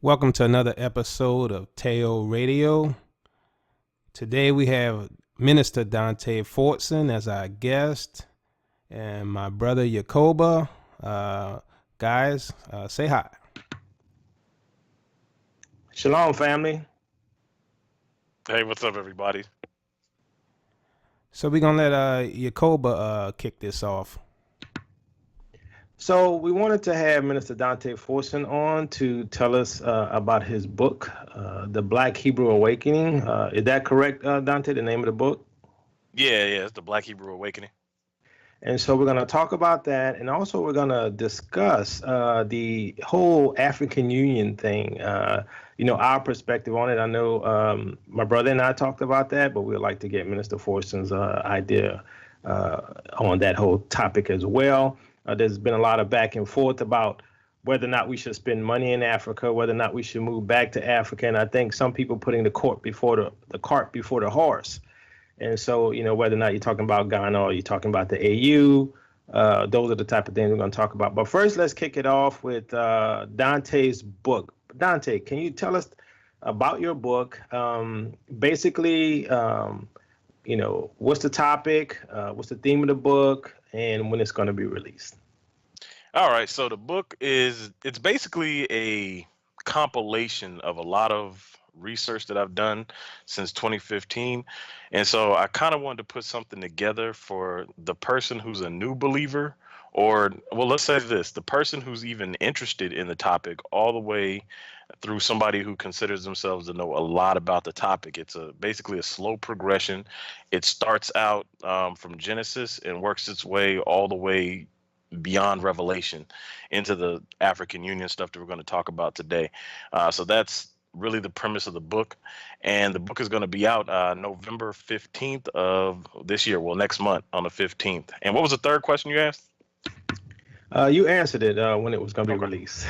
Welcome to another episode of Teotw Radio. Today we have Minister Dante Fortson as our guest and my brother Yacoba. Guys, say hi. Shalom, family. Hey, what's up, everybody? So we're going to let Yacoba kick this off. So we wanted to have Minister Dante Fortson on to tell us about his book, The Black Hebrew Awakening. Is that correct, Dante, the name of the book? Yeah, it's the Black Hebrew Awakening. And so we're going to talk about that. And also we're going to discuss the whole African Union thing, our perspective on it. I know my brother and I talked about that, but we'd like to get Minister Fortson's idea on that whole topic as well. There's been a lot of back and forth about whether or not we should spend money in Africa, whether or not we should move back to Africa. And I think some people putting the cart before the horse. And so, whether or not you're talking about Ghana or you're talking about the AU, those are the type of things we're going to talk about. But first, let's kick it off with Dante's book. Dante, can you tell us about your book? Basically, what's the topic? What's the theme of the book? And when it's going to be released? All right, so the book it's basically a compilation of a lot of research that I've done since 2015. And so I kind of wanted to put something together for the person who's a new believer, or, well, let's say this, the person who's even interested in the topic, all the way through somebody who considers themselves to know a lot about the topic. It's basically a slow progression. It starts out from Genesis and works its way all the way beyond Revelation into the African Union stuff that we're going to talk about today. So that's really the premise of the book. And the book is going to be out November 15th of this year. Well, next month on the 15th. And what was the third question you asked? You answered it when it was going to be released.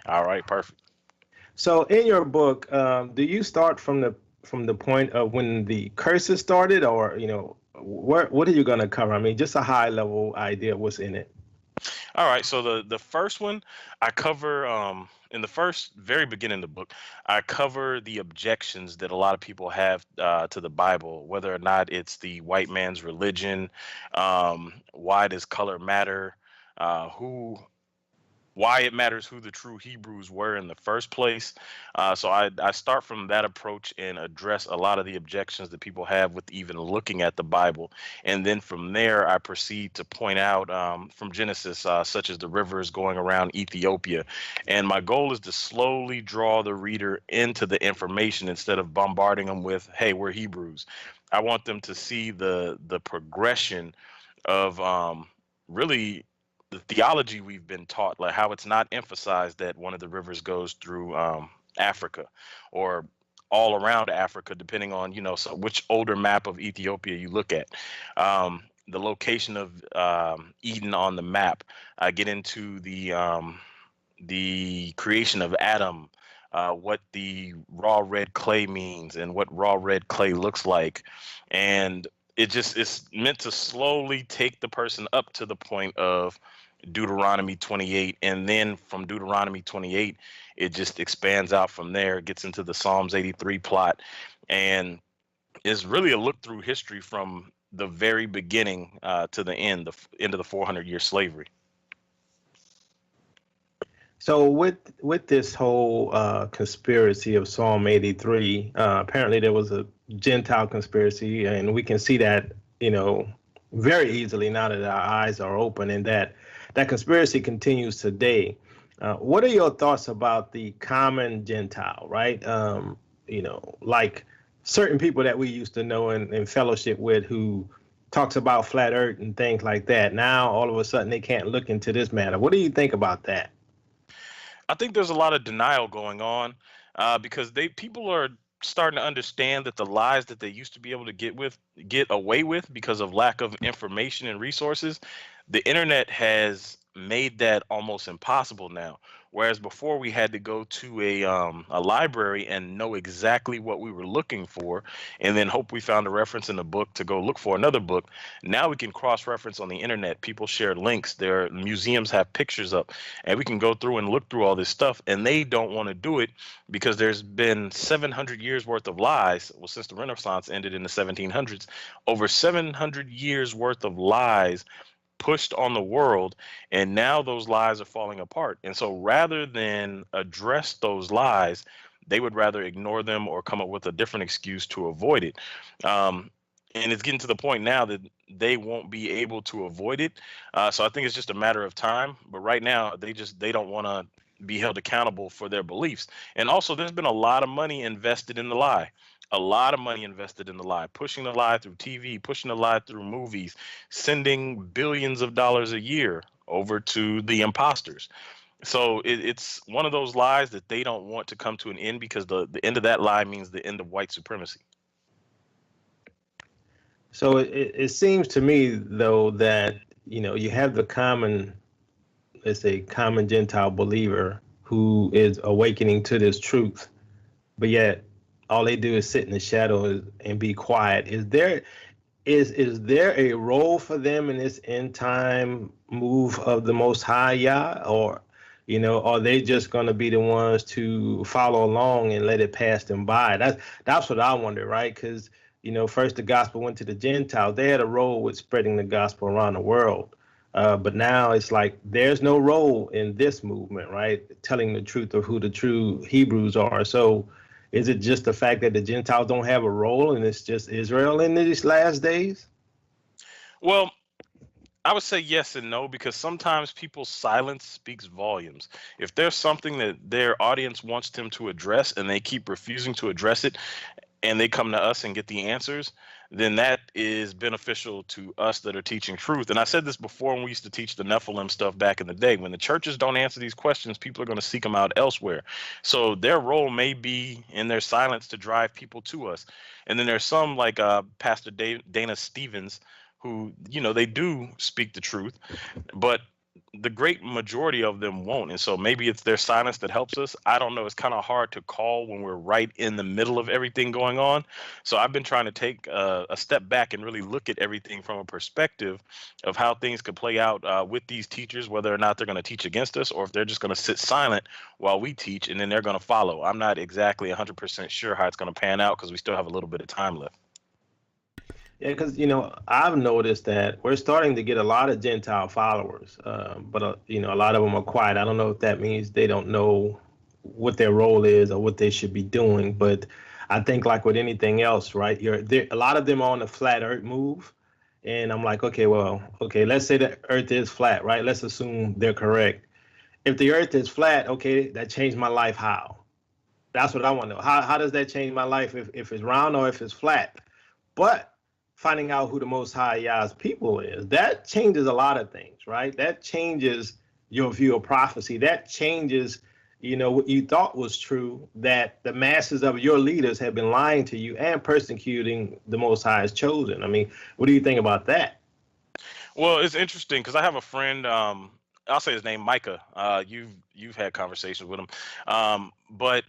All right, perfect. So in your book, do you start from the point of when the curses started, or what are you going to cover? I mean, just a high level idea of what's in it. All right, so the first one I cover in the very beginning of the book, I cover the objections that a lot of people have to the Bible, whether or not it's the white man's religion, why does color matter, why it matters who the true Hebrews were in the first place. So I start from that approach and address a lot of the objections that people have with even looking at the Bible. And then from there, I proceed to point out from Genesis, such as the rivers going around Ethiopia. And my goal is to slowly draw the reader into the information instead of bombarding them with, hey, we're Hebrews. I want them to see the progression of really the theology we've been taught, like how it's not emphasized that one of the rivers goes through Africa or all around Africa, depending on, so which older map of Ethiopia you look at. The location of Eden on the map. I get into the creation of Adam, what the raw red clay means and what raw red clay looks like. And it's meant to slowly take the person up to the point of Deuteronomy 28, and then from Deuteronomy 28 it just expands out from there. It gets into the Psalms 83 plot, and is really a look through history from the very beginning to the end of the 400-year slavery. So with this whole conspiracy of Psalm 83, apparently there was a Gentile conspiracy, and we can see that very easily now that our eyes are open, and that conspiracy continues today. What are your thoughts about the common Gentile, right? Like certain people that we used to know and fellowship with who talks about flat earth and things like that. Now, all of a sudden, they can't look into this matter. What do you think about that? I think there's a lot of denial going on because people are starting to understand that the lies that they used to be able to get away with because of lack of information and resources, the internet has made that almost impossible now. Whereas before we had to go to a library and know exactly what we were looking for, and then hope we found a reference in the book to go look for another book. Now we can cross-reference on the internet. People share links. Their museums have pictures up, and we can go through and look through all this stuff. And they don't want to do it because there's been 700 years worth of lies. Well, since the Renaissance ended in the 1700s, over 700 years worth of lies pushed on the world, and now those lies are falling apart. And so rather than address those lies, they would rather ignore them or come up with a different excuse to avoid it. And it's getting to the point now that they won't be able to avoid it. So I think it's just a matter of time. But right now, they don't want to be held accountable for their beliefs. And also, there's been a lot of money invested in the lie. A lot of money invested in the lie, pushing the lie through TV, pushing the lie through movies, sending billions of dollars a year over to the imposters. So it's one of those lies that they don't want to come to an end, because the end of that lie means the end of white supremacy. So it seems to me, though, that, you have the common, let's say, common Gentile believer who is awakening to this truth, but yet all they do is sit in the shadow and be quiet. Is there a role for them in this end time move of the Most High Yah, or are they just going to be the ones to follow along and let it pass them by? That's what I wonder, right? Because first the gospel went to the Gentiles. They had a role with spreading the gospel around the world. But now it's like there's no role in this movement, right? Telling the truth of who the true Hebrews are. So is it just the fact that the Gentiles don't have a role and it's just Israel in these last days? Well, I would say yes and no, because sometimes people's silence speaks volumes. If there's something that their audience wants them to address and they keep refusing to address it, and they come to us and get the answers, then that is beneficial to us that are teaching truth. And I said this before when we used to teach the Nephilim stuff back in the day. When the churches don't answer these questions, people are going to seek them out elsewhere. So their role may be in their silence to drive people to us. And then there's some like Pastor Dana Stevens who, they do speak the truth, but the great majority of them won't. And so maybe it's their silence that helps us. I don't know. It's kind of hard to call when we're right in the middle of everything going on. So I've been trying to take a step back and really look at everything from a perspective of how things could play out with these teachers, whether or not they're going to teach against us or if they're just going to sit silent while we teach and then they're going to follow. I'm not exactly 100% sure how it's going to pan out because we still have a little bit of time left. Yeah, because I've noticed that we're starting to get a lot of Gentile followers, but a lot of them are quiet. I don't know if that means they don't know what their role is or what they should be doing. But I think, like with anything else, right? A lot of them are on the flat Earth move, and I'm like, okay, let's say the Earth is flat, right? Let's assume they're correct. If the Earth is flat, okay, that changed my life. How? That's what I want to know. How does that change my life if it's round or if it's flat? But finding out who the Most High Yah's people is, that changes a lot of things, right? That changes your view of prophecy. That changes, what you thought was true, that the masses of your leaders have been lying to you and persecuting the Most High's chosen. I mean, what do you think about that? Well, it's interesting because I have a friend, I'll say his name, Micah. You've had conversations with him. But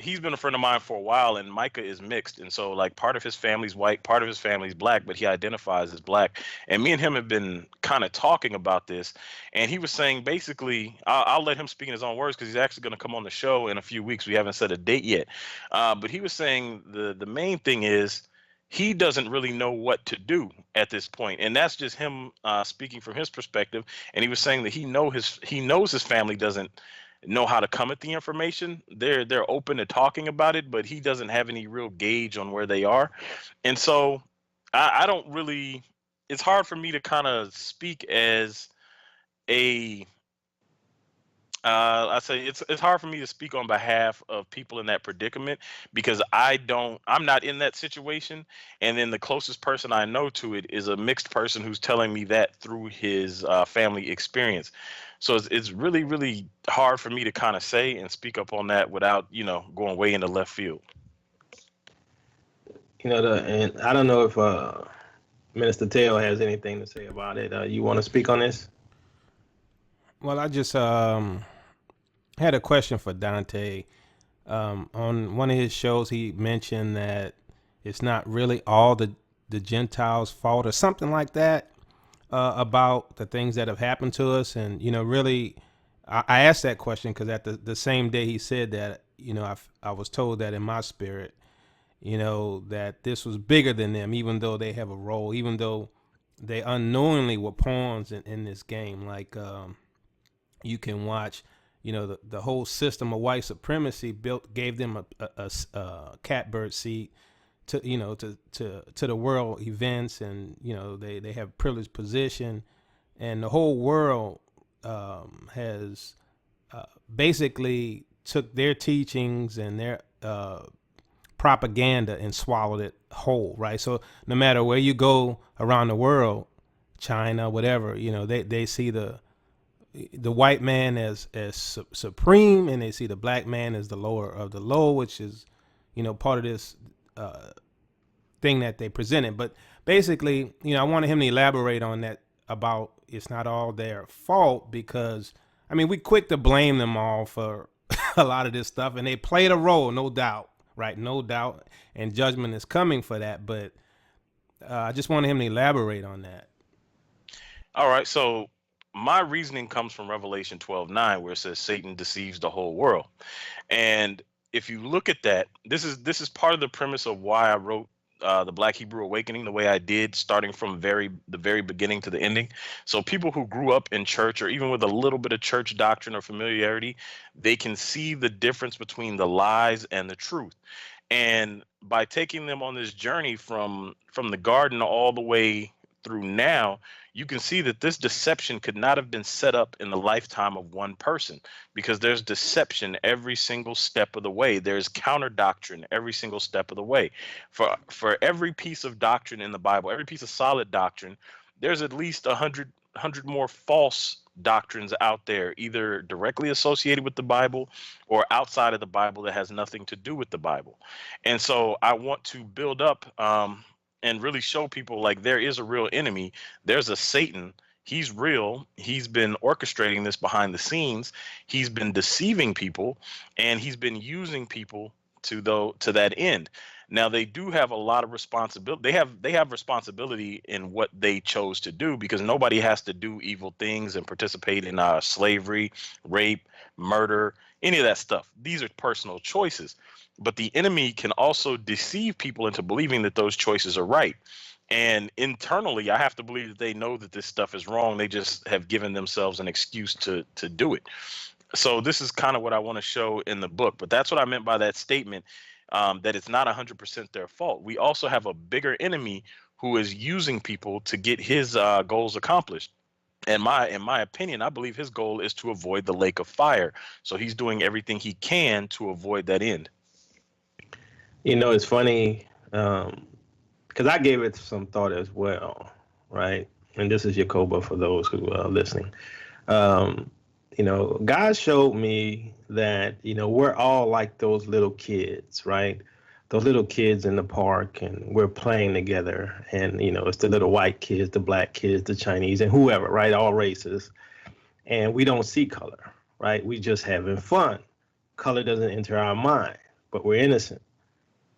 he's been a friend of mine for a while, and Micah is mixed. And so like part of his family's white, part of his family's black, but he identifies as black. And me and him have been kind of talking about this. And he was saying, basically, I'll let him speak in his own words because he's actually going to come on the show in a few weeks. We haven't set a date yet. But he was saying the main thing is he doesn't really know what to do at this point. And that's just him speaking from his perspective. And he was saying that he knows his family doesn't know how to come at the information. They're open to talking about it, but he doesn't have any real gauge on where they are. And so I don't really, it's hard for me to kind of speak as a I say it's hard for me to speak on behalf of people in that predicament because I'm not in that situation. And then the closest person I know to it is a mixed person who's telling me that through his family experience. So it's really, really hard for me to kind of say and speak up on that without, going way into left field. And I don't know if Minister Teotw has anything to say about it. You want to speak on this? Well, I just had a question for Dante. On one of his shows, he mentioned that it's not really all the Gentiles' fault or something like that, about the things that have happened to us. And, really, I asked that question because at the same day he said that, I was told that in my spirit, that this was bigger than them, even though they have a role, even though they unknowingly were pawns in this game. Like, you can watch, the whole system of white supremacy gave them a catbird seat to, to the world events, and, they have privileged position, and the whole world has basically took their teachings and their propaganda and swallowed it whole, right? So no matter where you go around the world, China, whatever, they see the white man as supreme, and they see the black man as the lower of the low, which is, part of this thing that they presented. But basically, I wanted him to elaborate on that, about it's not all their fault, because we quick to blame them all for a lot of this stuff, and they played a role, no doubt, right? No doubt, and judgment is coming for that. But I just wanted him to elaborate on that. All right, so my reasoning comes from Revelation 12:9, where it says Satan deceives the whole world. And if you look at that, this is part of the premise of why I wrote the Black Hebrew Awakening the way I did, starting from the very beginning to the ending. So people who grew up in church, or even with a little bit of church doctrine or familiarity, they can see the difference between the lies and the truth. And by taking them on this journey from the garden all the way through now, you can see that this deception could not have been set up in the lifetime of one person, because there's deception every single step of the way. There's counter doctrine every single step of the way. For every piece of doctrine in the Bible, every piece of solid doctrine, there's at least 100 more false doctrines out there, either directly associated with the Bible or outside of the Bible that has nothing to do with the Bible. And so I want to build up and really show people, like, there is a real enemy. There's a Satan. He's real. He's been orchestrating this behind the scenes. He's been deceiving people, and he's been using people to that end. Now, they do have a lot of responsibility. They have responsibility in what they chose to do, because nobody has to do evil things and participate in slavery, rape, murder, any of that stuff. These are personal choices. But the enemy can also deceive people into believing that those choices are right. And internally, I have to believe that they know that this stuff is wrong. They just have given themselves an excuse to do it. So this is kind of what I want to show in the book. But that's what I meant by that statement, that it's not 100% their fault. We also have a bigger enemy who is using people to get his goals accomplished. And in my opinion, I believe his goal is to avoid the lake of fire. So he's doing everything he can to avoid that end. It's funny, because I gave it some thought as well, right? And this is Jacoba for those who are listening. God showed me that, we're all like those little kids, right? Those little kids in the park, and we're playing together. And, it's the little white kids, the black kids, the Chinese, and whoever, right? All races. And we don't see color, right? We just having fun. Color doesn't enter our mind, but we're innocent.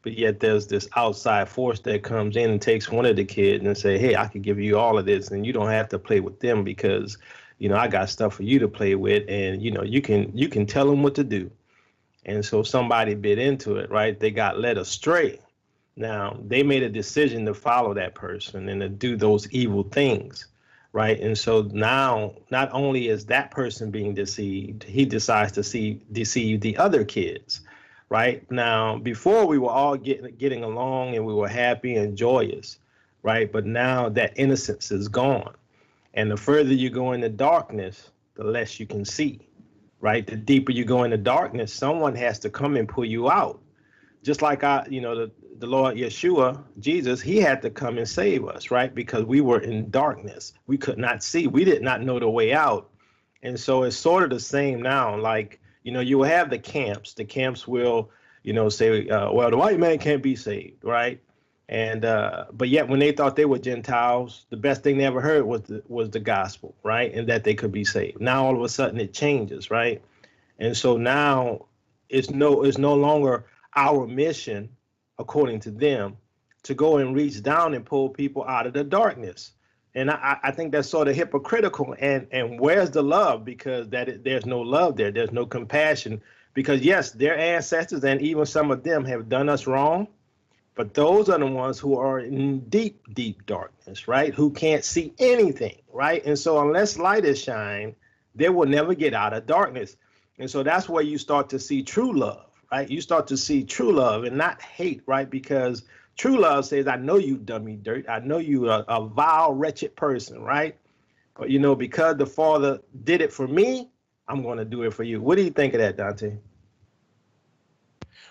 But yet there's this outside force that comes in and takes one of the kids and say, hey, I could give you all of this, and you don't have to play with them, because, I got stuff for you to play with, and, you can tell them what to do. And so somebody bit into it, right? They got led astray. Now, they made a decision to follow that person and to do those evil things, right? And so now, not only is that person being deceived, he decides to deceive the other kids. Right now, before we were all getting along and we were happy and joyous, right? But now that innocence is gone. And the further you go into darkness, the less you can see, right? The deeper you go into darkness, someone has to come and pull you out. Just like the Lord Yeshua, Jesus, he had to come and save us, right? Because we were in darkness. We could not see. We did not know the way out. And so it's sort of the same now, like, you will have the camps. The camps will, say, well, the white man can't be saved, right? And but yet when they thought they were Gentiles, the best thing they ever heard was the gospel, right? And that they could be saved. Now all of a sudden it changes, right? And so now it's no longer our mission, according to them, to go and reach down and pull people out of the darkness. And I think that's sort of hypocritical. And where's the love? Because there's no love there. There's no compassion. Because yes, their ancestors and even some of them have done us wrong. But those are the ones who are in deep, deep darkness, right? Who can't see anything, right? And so unless light is shined, they will never get out of darkness. And so that's where you start to see true love, right? You start to see true love and not hate, right? Because true love says, I know you done me dirt. I know you are a vile, wretched person, right? But, you know, because the Father did it for me, I'm going to do it for you. What do you think of that, Dante?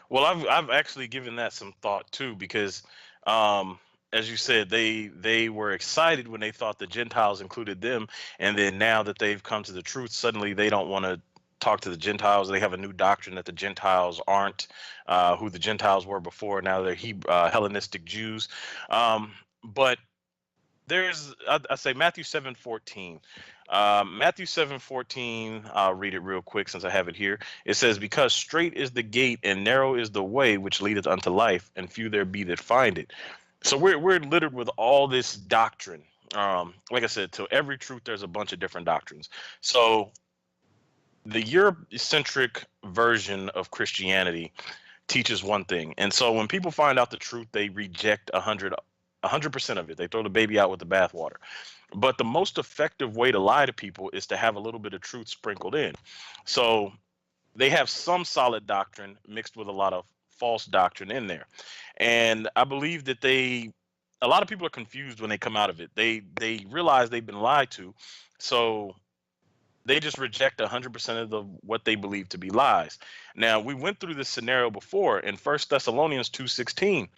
Well, I've actually given that some thought too, because as you said, they were excited when they thought the Gentiles included them, and then now that they've come to the truth, suddenly they don't want to talk to the Gentiles. They have a new doctrine that the Gentiles aren't who the Gentiles were before. Now they're Hellenistic Jews. But there's, I say Matthew 7:14. Matthew 7:14, I'll read it real quick since I have it here. It says, because straight is the gate and narrow is the way which leadeth unto life, and few there be that find it. So we're littered with all this doctrine. Like I said, to every truth, there's a bunch of different doctrines. So the Eurocentric version of Christianity teaches one thing. And so when people find out the truth, they reject 100% of it. They throw the baby out with the bathwater. But the most effective way to lie to people is to have a little bit of truth sprinkled in. So they have some solid doctrine mixed with a lot of false doctrine in there. And I believe that a lot of people are confused when they come out of it. They realize they've been lied to. So they just reject 100% of what they believe to be lies. Now, we went through this scenario before in 1 Thessalonians 2:16.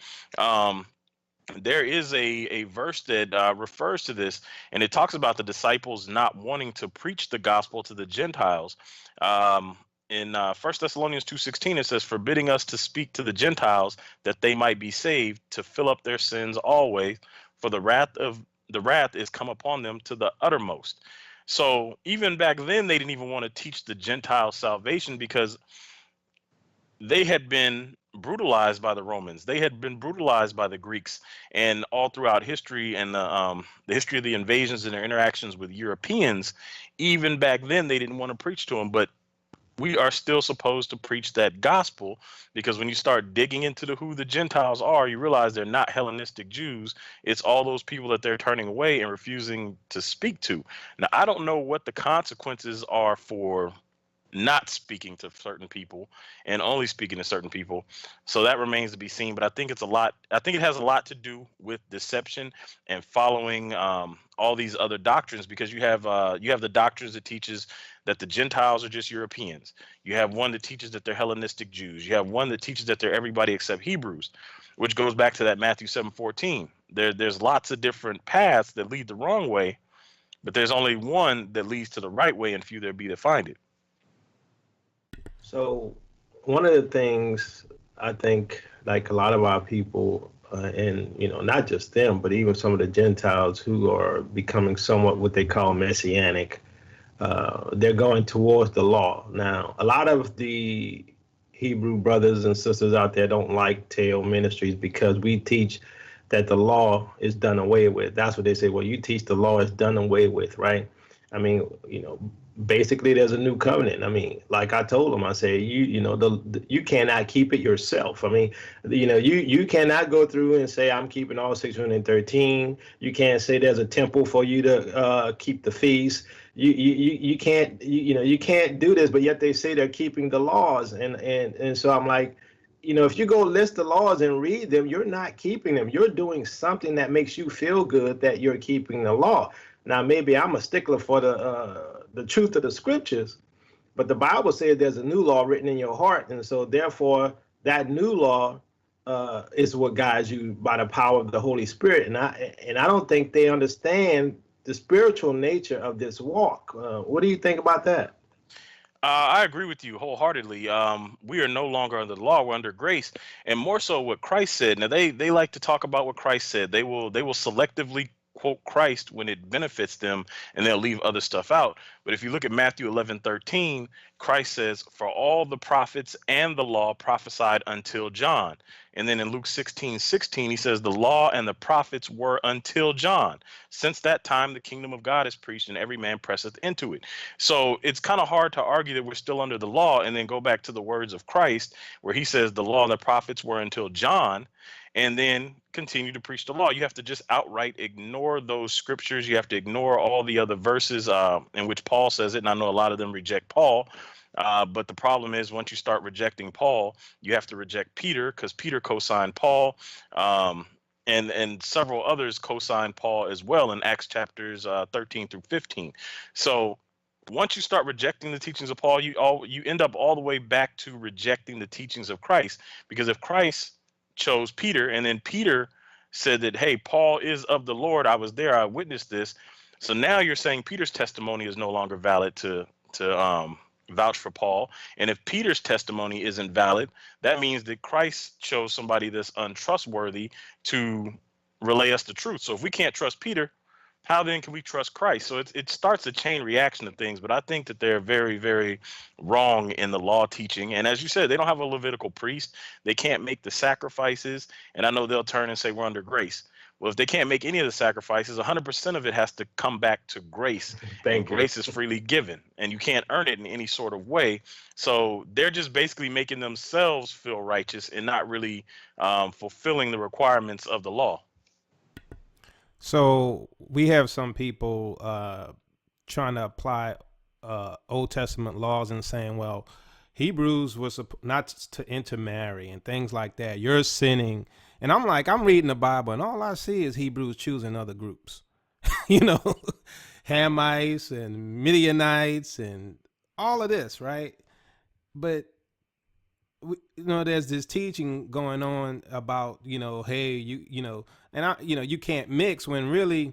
There is a verse that refers to this, and it talks about the disciples not wanting to preach the gospel to the Gentiles. In 1 Thessalonians 2:16, it says, forbidding us to speak to the Gentiles that they might be saved, to fill up their sins always, for the wrath is come upon them to the uttermost. So even back then, they didn't even want to teach the Gentiles salvation because they had been brutalized by the Romans. They had been brutalized by the Greeks, and all throughout history and the history of the invasions and their interactions with Europeans, even back then, they didn't want to preach to them. But we are still supposed to preach that gospel, because when you start digging into who the Gentiles are, you realize they're not Hellenistic Jews. It's all those people that they're turning away and refusing to speak to. Now, I don't know what the consequences are for not speaking to certain people and only speaking to certain people. So that remains to be seen. But I think it has a lot to do with deception and following all these other doctrines, because you have the doctrines that teaches that the Gentiles are just Europeans. You have one that teaches that they're Hellenistic Jews. You have one that teaches that they're everybody except Hebrews, which goes back to that Matthew 7:14. There's lots of different paths that lead the wrong way, but there's only one that leads to the right way, and few there be to find it. So one of the things I think, like a lot of our people, and not just them, but even some of the Gentiles who are becoming somewhat what they call messianic, they're going towards the law. Now, a lot of the Hebrew brothers and sisters out there don't like Teotw ministries because we teach that the law is done away with. That's what they say. Well, you teach the law is done away with, right? I mean, basically there's a new covenant. I mean, like I told them, I say, you cannot keep it yourself. I mean, you cannot go through and say, I'm keeping all 613. You can't say there's a temple for you to keep the feast. You can't, you can't do this, but yet they say they're keeping the laws. And so I'm like, if you go list the laws and read them, you're not keeping them. You're doing something that makes you feel good that you're keeping the law. Now, maybe I'm a stickler for the truth of the scriptures, but the Bible says there's a new law written in your heart. And so therefore, that new law is what guides you by the power of the Holy Spirit. And I don't think they understand the spiritual nature of this walk. What do you think about that? I agree with you wholeheartedly. We are no longer under the law; we're under grace, and more so what Christ said. Now they like to talk about what Christ said. They will selectively quote Christ when it benefits them, and they'll leave other stuff out. But if you look at Matthew 11:13, Christ says, "For all the prophets and the law prophesied until John." And then in Luke 16:16, he says, "The law and the prophets were until John. Since that time, the kingdom of God is preached, and every man presseth into it." So it's kind of hard to argue that we're still under the law and then go back to the words of Christ, where he says the law and the prophets were until John, and then continue to preach the law. You have to just outright ignore those scriptures. You have to ignore all the other verses in which Paul says it. And I know a lot of them reject Paul. But the problem is, once you start rejecting Paul, you have to reject Peter, because Peter co-signed Paul. And several others co-signed Paul as well in Acts chapters 13 through 15. So once you start rejecting the teachings of Paul, you end up all the way back to rejecting the teachings of Christ. Because if Christ chose Peter, and then Peter said that, hey, Paul is of the Lord, I was there, I witnessed this. So now you're saying Peter's testimony is no longer valid to vouch for Paul. And if Peter's testimony isn't valid, that means that Christ chose somebody that's untrustworthy to relay us the truth. So if we can't trust Peter, how then can we trust Christ? So it starts a chain reaction of things, but I think that they're very, very wrong in the law teaching. And as you said, they don't have a Levitical priest. They can't make the sacrifices. And I know they'll turn and say we're under grace. Well, if they can't make any of the sacrifices, 100% of it has to come back to grace. And grace is freely given, and you can't earn it in any sort of way. So they're just basically making themselves feel righteous and not really fulfilling the requirements of the law. So we have some people trying to apply Old Testament laws and saying, well, Hebrews was not to intermarry and things like that. You're sinning. And I'm like, I'm reading the Bible and all I see is Hebrews choosing other groups, you know, Hamites and Midianites and all of this, right? But there's this teaching going on about, hey, you can't mix, when really,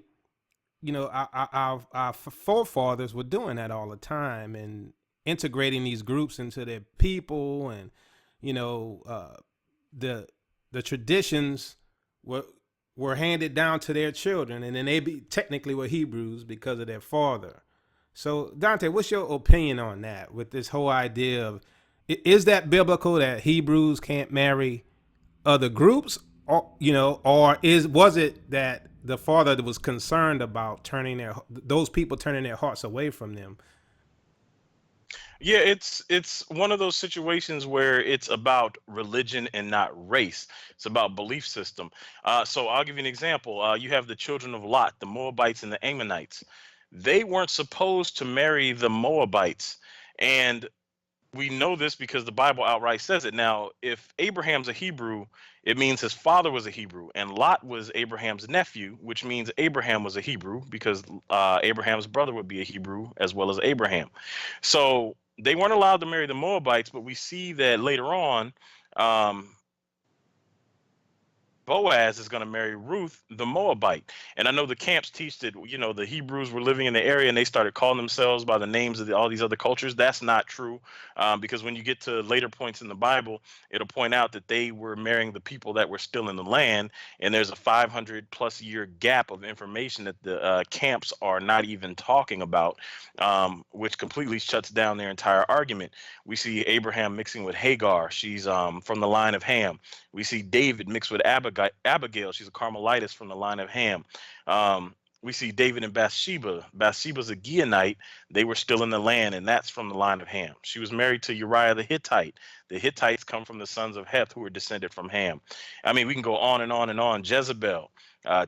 our forefathers were doing that all the time and integrating these groups into their people, and the traditions were handed down to their children, and then they technically were Hebrews because of their father. So Dante, what's your opinion on that, with this whole idea of, is that biblical that Hebrews can't marry other groups, or was it that the father was concerned about those people turning their hearts away from them? Yeah, it's one of those situations where it's about religion and not race. It's about belief system. So I'll give you an example. You have the children of Lot, the Moabites and the Ammonites. They weren't supposed to marry the Moabites, and we know this because the Bible outright says it. Now, if Abraham's a Hebrew, it means his father was a Hebrew, and Lot was Abraham's nephew, which means Abraham was a Hebrew, because Abraham's brother would be a Hebrew as well as Abraham. So they weren't allowed to marry the Moabites, but we see that later on, Boaz is going to marry Ruth, the Moabite. And I know the camps teach that, the Hebrews were living in the area and they started calling themselves by the names of all these other cultures. That's not true, because when you get to later points in the Bible, it'll point out that they were marrying the people that were still in the land. And there's a 500+ year gap of information that the camps are not even talking about, which completely shuts down their entire argument. We see Abraham mixing with Hagar. She's from the line of Ham. We see David mixed with Abigail. She's a Carmelitess from the line of Ham. We see David and Bathsheba. Bathsheba's a Gibeonite. They were still in the land, and that's from the line of Ham. She was married to Uriah the Hittite. The Hittites come from the sons of Heth, who were descended from Ham. I mean, we can go on and on and on. Jezebel,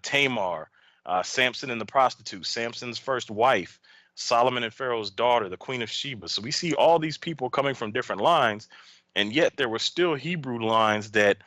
Tamar, Samson and the prostitute, Samson's first wife, Solomon and Pharaoh's daughter, the Queen of Sheba. So we see all these people coming from different lines, and yet there were still Hebrew lines that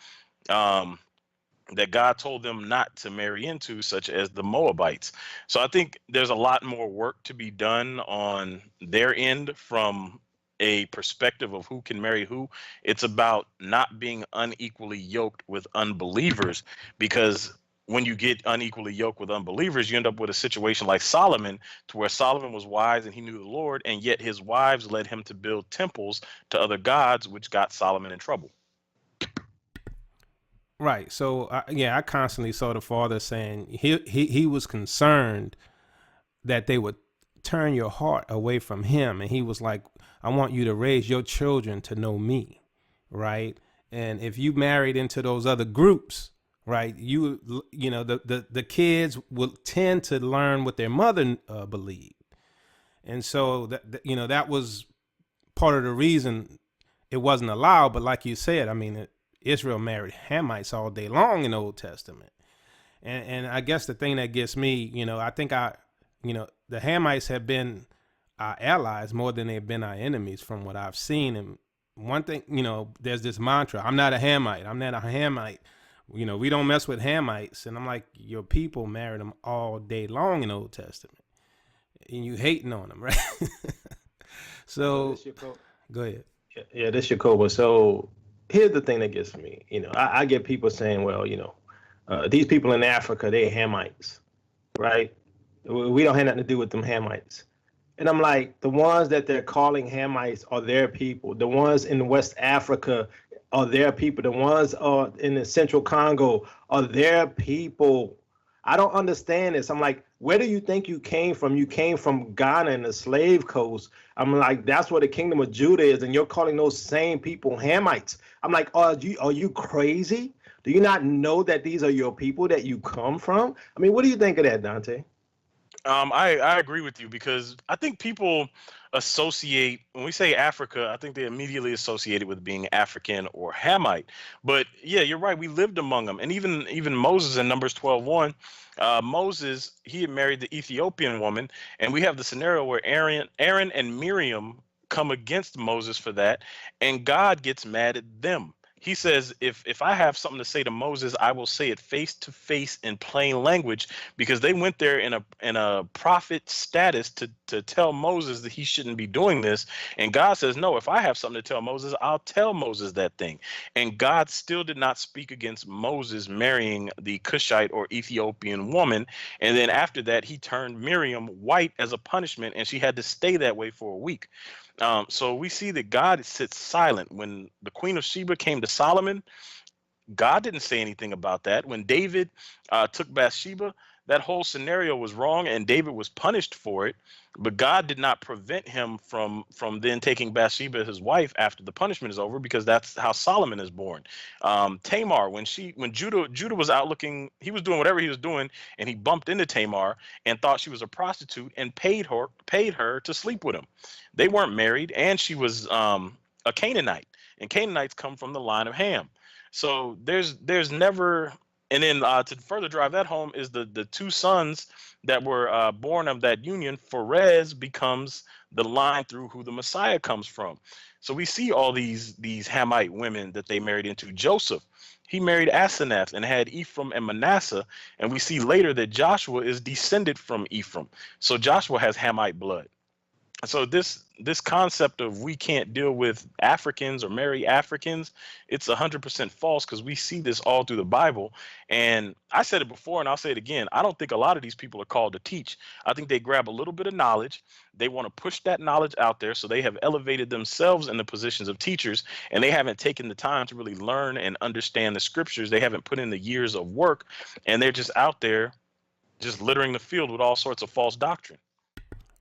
God told them not to marry into, such as the Moabites. So I think there's a lot more work to be done on their end from a perspective of who can marry who. It's about not being unequally yoked with unbelievers, because when you get unequally yoked with unbelievers, you end up with a situation like Solomon, to where Solomon was wise and he knew the Lord, and yet his wives led him to build temples to other gods, which got Solomon in trouble. Right. So I constantly saw the Father saying he was concerned that they would turn your heart away from him, and he was like, I want you to raise your children to know me, right? And if you married into those other groups, right, you know, the kids will tend to learn what their mother believed. And so that was part of the reason it wasn't allowed. But like you said, I mean, Israel married Hamites all day long in the Old Testament. And I guess the thing that gets me, I think the Hamites have been our allies more than they've been our enemies from what I've seen. And one thing, there's this mantra, I'm not a Hamite. I'm not a Hamite. We don't mess with Hamites. And I'm like, your people married them all day long in the Old Testament. And you hating on them, right? So, go ahead. Yeah, this is Jacoba. So here's the thing that gets me. I get people saying, well, these people in Africa, they're Hamites, right? We don't have nothing to do with them Hamites. And I'm like, the ones that they're calling Hamites are their people. The ones in West Africa are their people. The ones in the Central Congo are their people. I don't understand this. I'm like, where do you think you came from? You came from Ghana and the slave coast. I'm like, that's where the kingdom of Judah is, and you're calling those same people Hamites. I'm like, are you crazy? Do you not know that these are your people that you come from? I mean, what do you think of that, Dante? I agree with you, because I think people associate, when we say Africa, I think they immediately associate it with being African or Hamite. But yeah, you're right. We lived among them. And even Moses in Numbers 12:1, Moses, he had married the Ethiopian woman. And we have the scenario where Aaron and Miriam come against Moses for that. And God gets mad at them. He says, if I have something to say to Moses, I will say it face to face in plain language, because they went there in a prophet status to tell Moses that he shouldn't be doing this. And God says, no, if I have something to tell Moses, I'll tell Moses that thing. And God still did not speak against Moses marrying the Cushite or Ethiopian woman. And then after that, he turned Miriam white as a punishment, and she had to stay that way for a week. So we see that God sits silent. When the Queen of Sheba came to Solomon, God didn't say anything about that. When David took Bathsheba, that whole scenario was wrong, and David was punished for it. But God did not prevent him from then taking Bathsheba as his wife after the punishment is over, because that's how Solomon is born. Tamar, when Judah was out looking, he was doing whatever he was doing, and he bumped into Tamar and thought she was a prostitute and paid her to sleep with him. They weren't married, and she was a Canaanite, and Canaanites come from the line of Ham. So there's never. And then to further drive that home is the two sons that were born of that union. Perez becomes the line through who the Messiah comes from. So we see all these Hamite women that they married into. Joseph, he married Asenath and had Ephraim and Manasseh. And we see later that Joshua is descended from Ephraim. So Joshua has Hamite blood. So this concept of we can't deal with Africans or marry Africans, it's 100% false, because we see this all through the Bible. And I said it before, and I'll say it again. I don't think a lot of these people are called to teach. I think they grab a little bit of knowledge. They want to push that knowledge out there, so they have elevated themselves in the positions of teachers, and they haven't taken the time to really learn and understand the scriptures. They haven't put in the years of work, and they're just out there just littering the field with all sorts of false doctrine.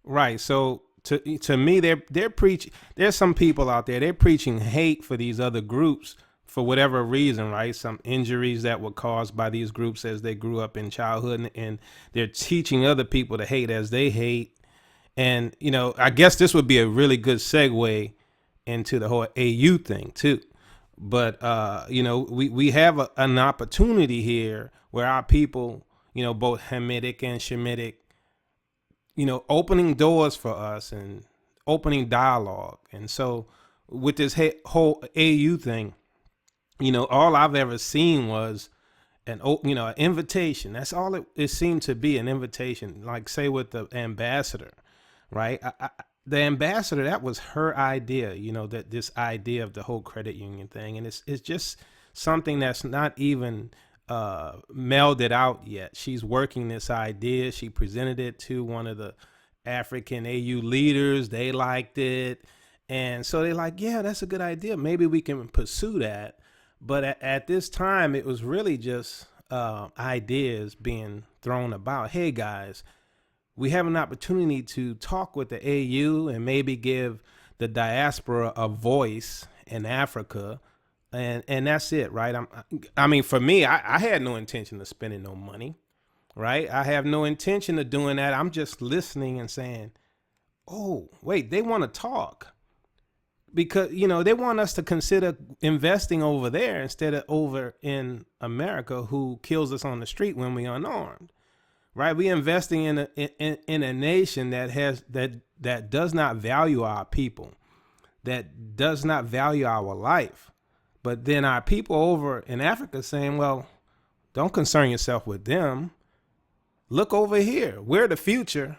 Right. So to me, they're preaching. There's some people out there, they're preaching hate for these other groups for whatever reason, right? Some injuries that were caused by these groups as they grew up in childhood, and they're teaching other people to hate as they hate. And I guess this would be a really good segue into the whole AU thing too. But we have an opportunity here where our people, both Hamitic and Shemitic, opening doors for us and opening dialogue. And so with this whole AU thing, all I've ever seen was an invitation. That's all it seemed to be, an invitation. Like say with the ambassador, right? The ambassador, that was her idea, that this idea of the whole credit union thing. And it's just something that's not even mailed it out yet. She's working this idea. She presented it to one of the African AU leaders. They liked it. And so they're like, yeah, that's a good idea. Maybe we can pursue that. But at this time, it was really just ideas being thrown about. Hey, guys, we have an opportunity to talk with the AU and maybe give the diaspora a voice in Africa. And that's it, right? I mean, for me, I had no intention of spending no money, right? I have no intention of doing that. I'm just listening and saying, oh, wait, they want to talk. Because, they want us to consider investing over there instead of over in America, who kills us on the street when we're unarmed, right? We're investing in a nation that does not value our people, that does not value our life. But then our people over in Africa saying, well, don't concern yourself with them. Look over here. We're the future,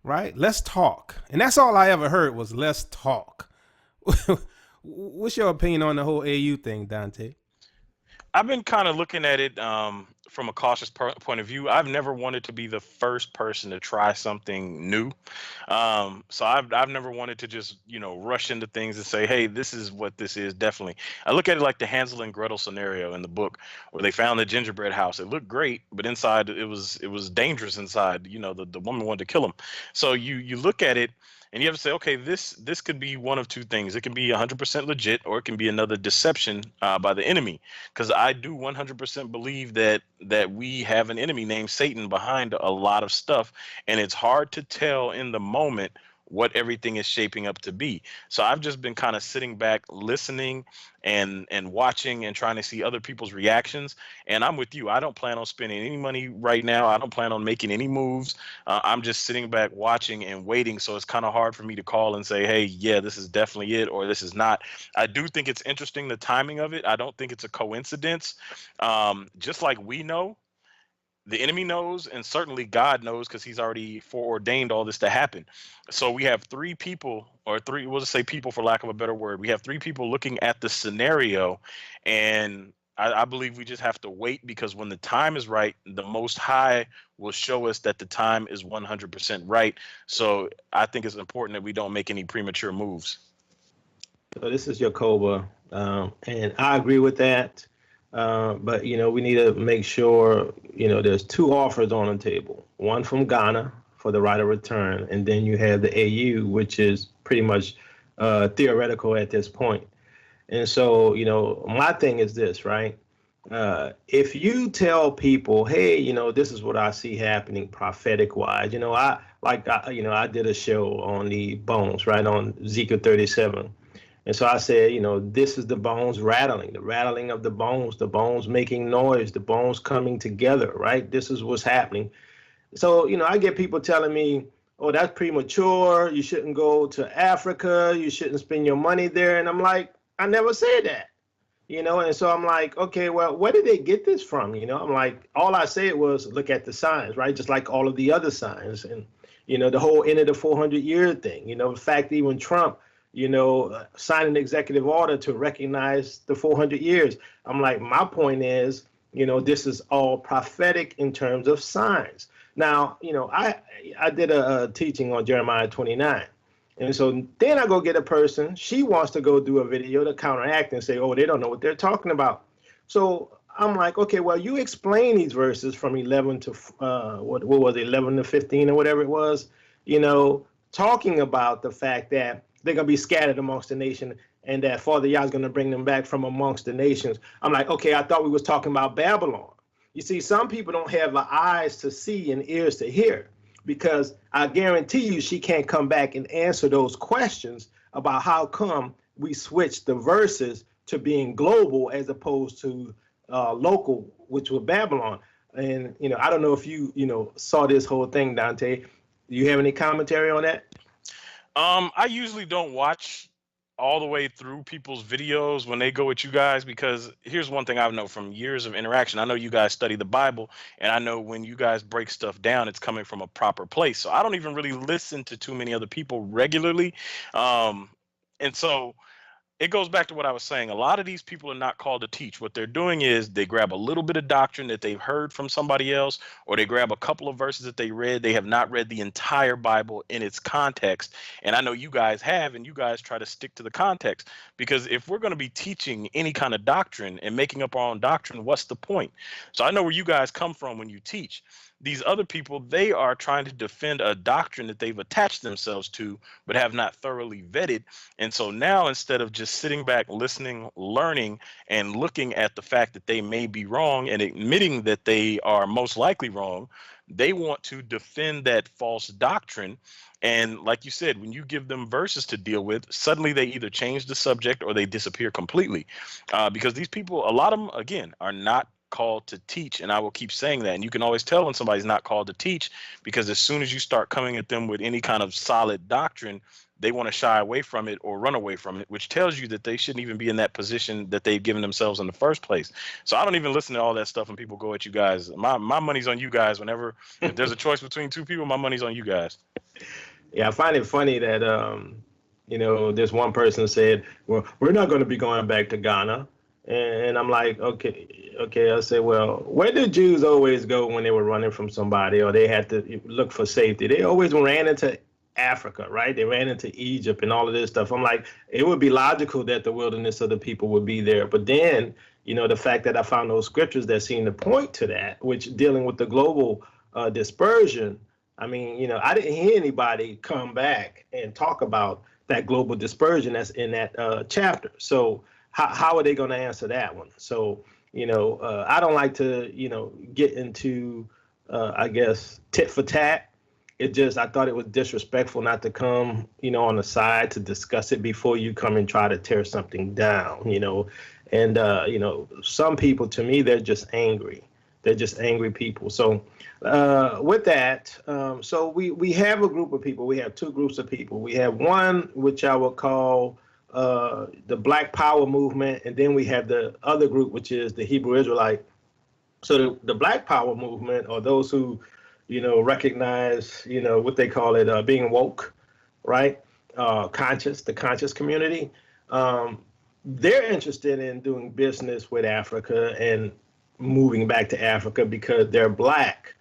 right? Let's talk. And that's all I ever heard was let's talk. What's your opinion on the whole AU thing, Dante? I've been kind of looking at it from a cautious point of view. I've never wanted to be the first person to try something new. So I've never wanted to just, rush into things and say, hey, this is what this is. Definitely. I look at it like the Hansel and Gretel scenario in the book where they found the gingerbread house. It looked great, but inside it was dangerous inside. The woman wanted to kill him. So you look at it, and you have to say, okay, this could be one of two things. It can be 100% legit, or it can be another deception by the enemy. Because I do 100% believe that we have an enemy named Satan behind a lot of stuff, and it's hard to tell in the moment what everything is shaping up to be. So I've just been kind of sitting back, listening and watching and trying to see other people's reactions. And I'm with you. I don't plan on spending any money right now. I don't plan on making any moves. I'm just sitting back watching and waiting. So it's kind of hard for me to call and say, hey, yeah, this is definitely it, or this is not. I do think it's interesting, the timing of it. I don't think it's a coincidence. Just like we know, the enemy knows, and certainly God knows, because he's already foreordained all this to happen. So we have three people, we'll just say people for lack of a better word. We have three people looking at the scenario, and I believe we just have to wait, because when the time is right, the Most High will show us that the time is 100% right. So I think it's important that we don't make any premature moves. So this is Jacoba, and I agree with that. But, we need to make sure, there's two offers on the table. One from Ghana for the right of return, and then you have the AU, which is pretty much theoretical at this point. And so, my thing is this, right? If you tell people, hey, this is what I see happening prophetic wise, I did a show on the bones, right, on Ezekiel 37. And so I said, this is the bones rattling, the rattling of the bones making noise, the bones coming together, right? This is what's happening. So, I get people telling me, oh, that's premature. You shouldn't go to Africa. You shouldn't spend your money there. And I'm like, I never said that, and so I'm like, okay, well, where did they get this from? I'm like, all I said was look at the signs, right? Just like all of the other signs. And, the whole end of the 400-year thing, the fact that even Trump, sign an executive order to recognize the 400 years. I'm like, my point is, this is all prophetic in terms of signs. Now, I did a teaching on Jeremiah 29. And so then I go get a person, she wants to go do a video to counteract and say, oh, they don't know what they're talking about. So I'm like, okay, well, you explain these verses from 11 to, what was it, 11 to 15 or whatever it was, talking about the fact that they're going to be scattered amongst the nation and that Father Yah is going to bring them back from amongst the nations. I'm like, okay, I thought we was talking about Babylon. You see, some people don't have the eyes to see and ears to hear, because I guarantee you she can't come back and answer those questions about how come we switched the verses to being global as opposed to local, which was Babylon. And, I don't know if you, saw this whole thing, Dante. Do you have any commentary on that? I usually don't watch all the way through people's videos when they go with you guys, because here's one thing I know from years of interaction. I know you guys study the Bible, and I know when you guys break stuff down, it's coming from a proper place. So I don't even really listen to too many other people regularly. And so it goes back to what I was saying. A lot of these people are not called to teach. What they're doing is they grab a little bit of doctrine that they've heard from somebody else, or they grab a couple of verses that they read. They have not read the entire Bible in its context. And I know you guys have, and you guys try to stick to the context. Because if we're going to be teaching any kind of doctrine and making up our own doctrine, what's the point? So I know where you guys come from when you teach. These other people, they are trying to defend a doctrine that they've attached themselves to, but have not thoroughly vetted. And so now, instead of just sitting back, listening, learning, and looking at the fact that they may be wrong and admitting that they are most likely wrong, they want to defend that false doctrine. And like you said, when you give them verses to deal with, suddenly they either change the subject or they disappear completely. Because these people, a lot of them, again, are not called to teach, and I will keep saying that. And you can always tell when somebody's not called to teach, because as soon as you start coming at them with any kind of solid doctrine, they want to shy away from it or run away from it, which tells you that they shouldn't even be in that position that they've given themselves in the first place. So I don't even listen to all that stuff when people go at you guys. My money's on you guys. Whenever if there's a choice between two people, my money's on you guys. Yeah, I find it funny that this one person said, "Well, we're not going to be going back to Ghana." And I'm like, okay. I said, well, where did Jews always go when they were running from somebody or they had to look for safety? They always ran into Africa, right? They ran into Egypt and all of this stuff. I'm like, it would be logical that the wilderness of the people would be there. But then, the fact that I found those scriptures that seem to point to that, which dealing with the global dispersion. I mean, I didn't hear anybody come back and talk about that global dispersion that's in that chapter. So how are they going to answer that one? So, I don't like to, get into, I guess, tit for tat. I thought it was disrespectful not to come, on the side to discuss it before you come and try to tear something down, And, some people, to me, they're just angry. They're just angry people. So with that, so we have a group of people. We have two groups of people. We have one, which I would call the Black Power movement, and then we have the other group, which is the Hebrew Israelite. So the Black Power movement are those who, recognize, what they call it, being woke, right? The conscious community. They're interested in doing business with Africa and moving back to Africa because they're Black.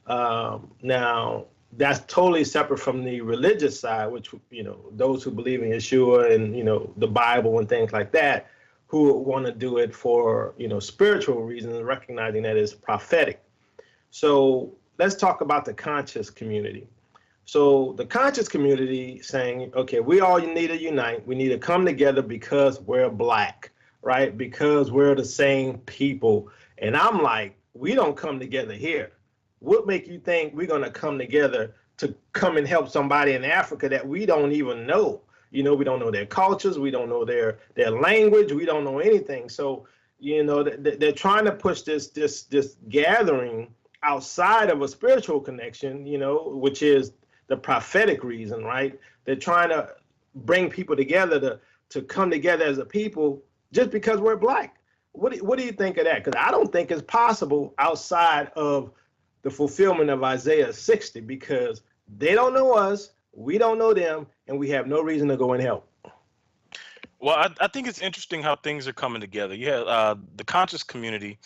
Now, that's totally separate from the religious side, which, those who believe in Yeshua and, the Bible and things like that, who want to do it for, spiritual reasons, recognizing that it's prophetic. So let's talk about the conscious community. So the conscious community saying, okay, we all need to unite. We need to come together because we're Black, right? Because we're the same people. And I'm like, we don't come together here. What make you think we're going to come together to come and help somebody in Africa that we don't even know? We don't know their cultures. We don't know their language. We don't know anything. So, they're trying to push this gathering outside of a spiritual connection, which is the prophetic reason, right? They're trying to bring people together to come together as a people just because we're Black. What do you think of that? Because I don't think it's possible outside of the fulfillment of Isaiah 60, because they don't know us, we don't know them, and we have no reason to go and help. Well, I think it's interesting how things are coming together. Yeah, the conscious community,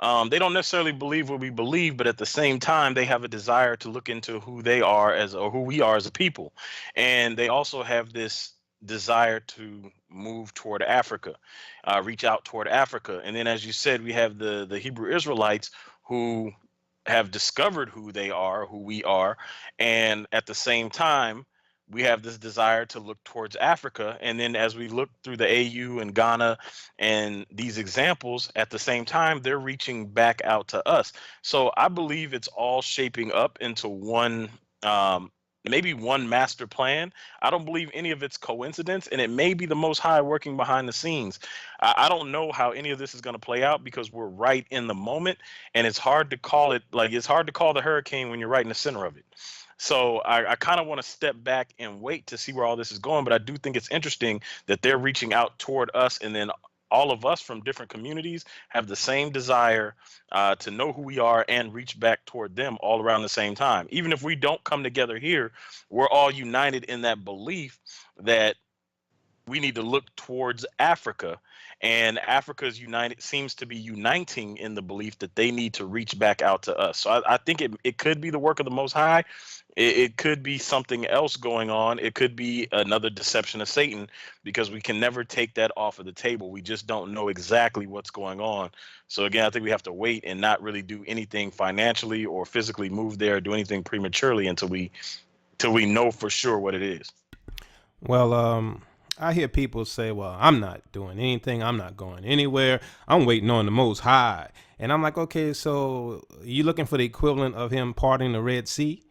they don't necessarily believe what we believe, but at the same time, they have a desire to look into who they are or who we are as a people. And they also have this desire to move toward Africa, reach out toward Africa. And then, as you said, we have the Hebrew Israelites who have discovered who they are, who we are. And at the same time, we have this desire to look towards Africa. And then as we look through the AU and Ghana and these examples, at the same time, they're reaching back out to us. So I believe it's all shaping up into one, maybe one master plan. I don't believe any of it's coincidence, and it may be the Most High working behind the scenes. I don't know how any of this is going to play out because we're right in the moment, and it's hard to call it, like it's hard to call the hurricane when you're right in the center of it. So I kind of want to step back and wait to see where all this is going, but I do think it's interesting that they're reaching out toward us, and then all of us from different communities have the same desire to know who we are and reach back toward them all around the same time. Even if we don't come together here, we're all united in that belief that we need to look towards Africa, and Africa's united seems to be uniting in the belief that they need to reach back out to us. So I think it could be the work of the Most High. It could be something else going on. It could be another deception of Satan, because we can never take that off of the table. We just don't know exactly what's going on. So again, I think we have to wait and not really do anything financially or physically move there or do anything prematurely until we know for sure what it is. Well, I hear people say, well, I'm not doing anything. I'm not going anywhere. I'm waiting on the Most High. And I'm like, okay, so you looking for the equivalent of him parting the Red Sea,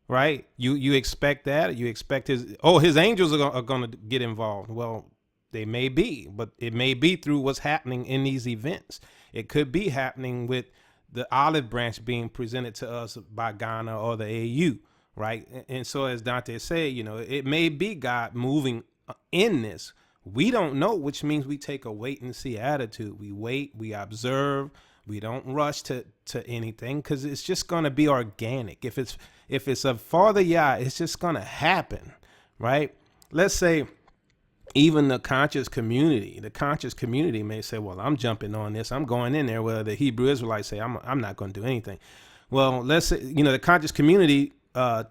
right? You expect that? You expect his angels are going to get involved. Well, they may be, but it may be through what's happening in these events. It could be happening with the olive branch being presented to us by Ghana or the AU, right? And so as Dante said, it may be God moving in this. We don't know, which means we take a wait and see attitude. We wait, we observe, we don't rush to anything, because it's just going to be organic. If it's a Father Yah, it's just going to happen, right? Let's say even the conscious community may say, well, I'm jumping on this. I'm going in there. Where the Hebrew Israelites say, I'm not going to do anything. Well, let's say, the conscious community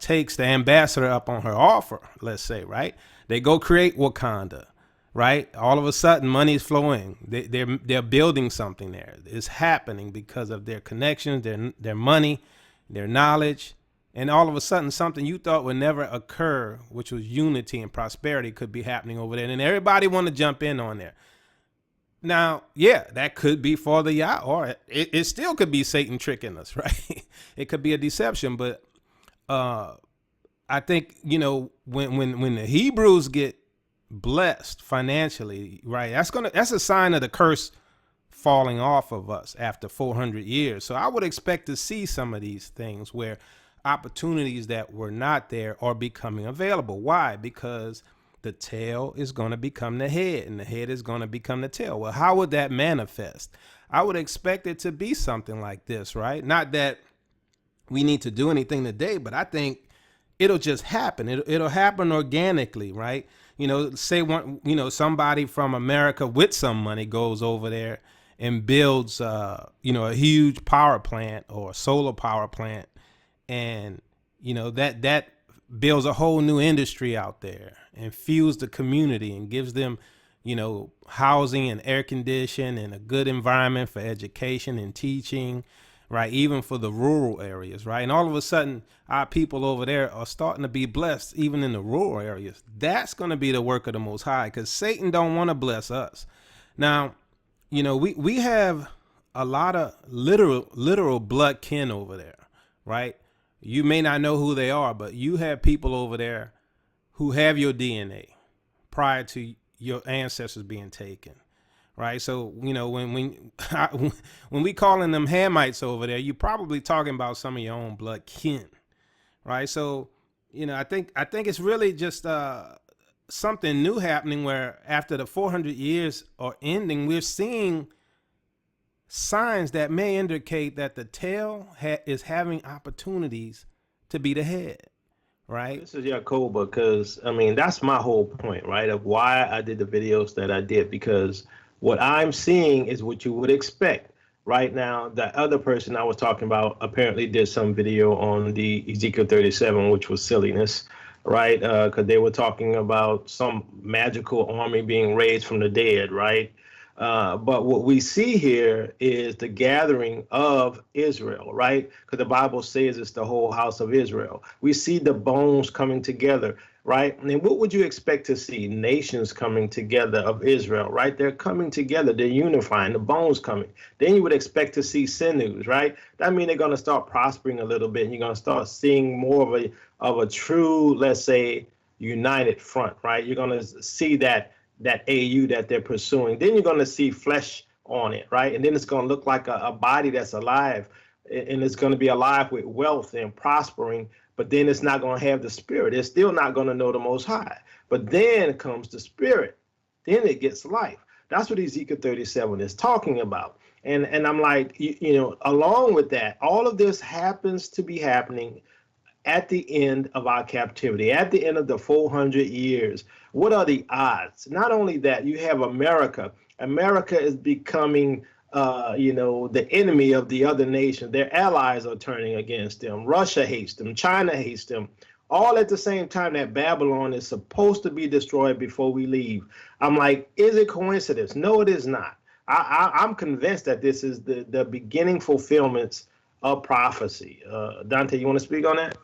takes the ambassador up on her offer, let's say, right? They go create Wakanda, right? All of a sudden, money is flowing. They're building something there. It's happening because of their connections, their money, their knowledge. And all of a sudden, something you thought would never occur, which was unity and prosperity, could be happening over there. And everybody want to jump in on there. Now, yeah, that could be Father Yah, or it still could be Satan tricking us, right? It could be a deception. But I think, when the Hebrews get blessed financially, right, that's a sign of the curse falling off of us after 400 years. So I would expect to see some of these things where opportunities that were not there are becoming available. Why? Because the tail is going to become the head, and the head is going to become the tail. Well, how would that manifest? I would expect it to be something like this, right? Not that we need to do anything today, but I think it'll just happen. It'll happen organically, right? Say somebody from America with some money goes over there and builds, a huge power plant or a solar power plant. And, that builds a whole new industry out there and fuels the community and gives them, housing and air conditioning and a good environment for education and teaching, right? Even for the rural areas, right? And all of a sudden, our people over there are starting to be blessed, even in the rural areas. That's going to be the work of the Most High, because Satan don't want to bless us. Now, we have a lot of literal blood kin over there, right? You may not know who they are, but you have people over there who have your DNA prior to your ancestors being taken, right? So, when we calling them Hamites over there, you're probably talking about some of your own blood kin, right? So, I think it's really just something new happening, where after the 400 years are ending, we're seeing signs that may indicate that the tail is having opportunities to be the head, right? This is Jacob, because that's my whole point, right, of why I did the videos that I did, because what I'm seeing is what you would expect. Right now, the other person I was talking about apparently did some video on the Ezekiel 37, which was silliness, right? Because they were talking about some magical army being raised from the dead, right? But what we see here is the gathering of Israel, right? Because the Bible says it's the whole house of Israel. We see the bones coming together, right? And what would you expect to see? Nations coming together of Israel, right? They're coming together, they're unifying, the bones coming. Then you would expect to see sinews, right? That means they're going to start prospering a little bit, and you're going to start seeing more of a true, let's say, united front, right? You're going to see that AU that they're pursuing. Then you're going to see flesh on it, right? And then it's going to look like a body that's alive, and it's going to be alive with wealth and prospering, but then it's not going to have the spirit. It's still not going to know the Most High. But then comes the spirit. Then it gets life. That's what Ezekiel 37 is talking about. And I'm like, along with that, all of this happens to be happening at the end of our captivity, at the end of the 400 years? What are the odds? Not only that, you have America. America is becoming, the enemy of the other nation. Their allies are turning against them. Russia hates them. China hates them. All at the same time that Babylon is supposed to be destroyed before we leave. I'm like, is it coincidence? No, it is not. I'm convinced that this is the beginning fulfillments of prophecy. Dante, you want to speak on that?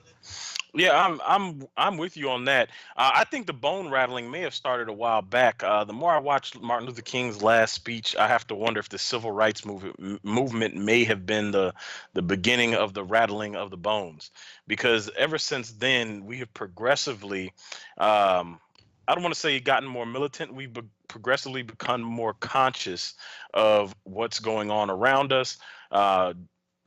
Yeah, I'm with you on that. I think the bone rattling may have started a while back. The more I watched Martin Luther King's last speech, I have to wonder if the civil rights movement may have been the beginning of the rattling of the bones, because ever since then we have progressively, I don't want to say gotten more militant. We've progressively become more conscious of what's going on around us.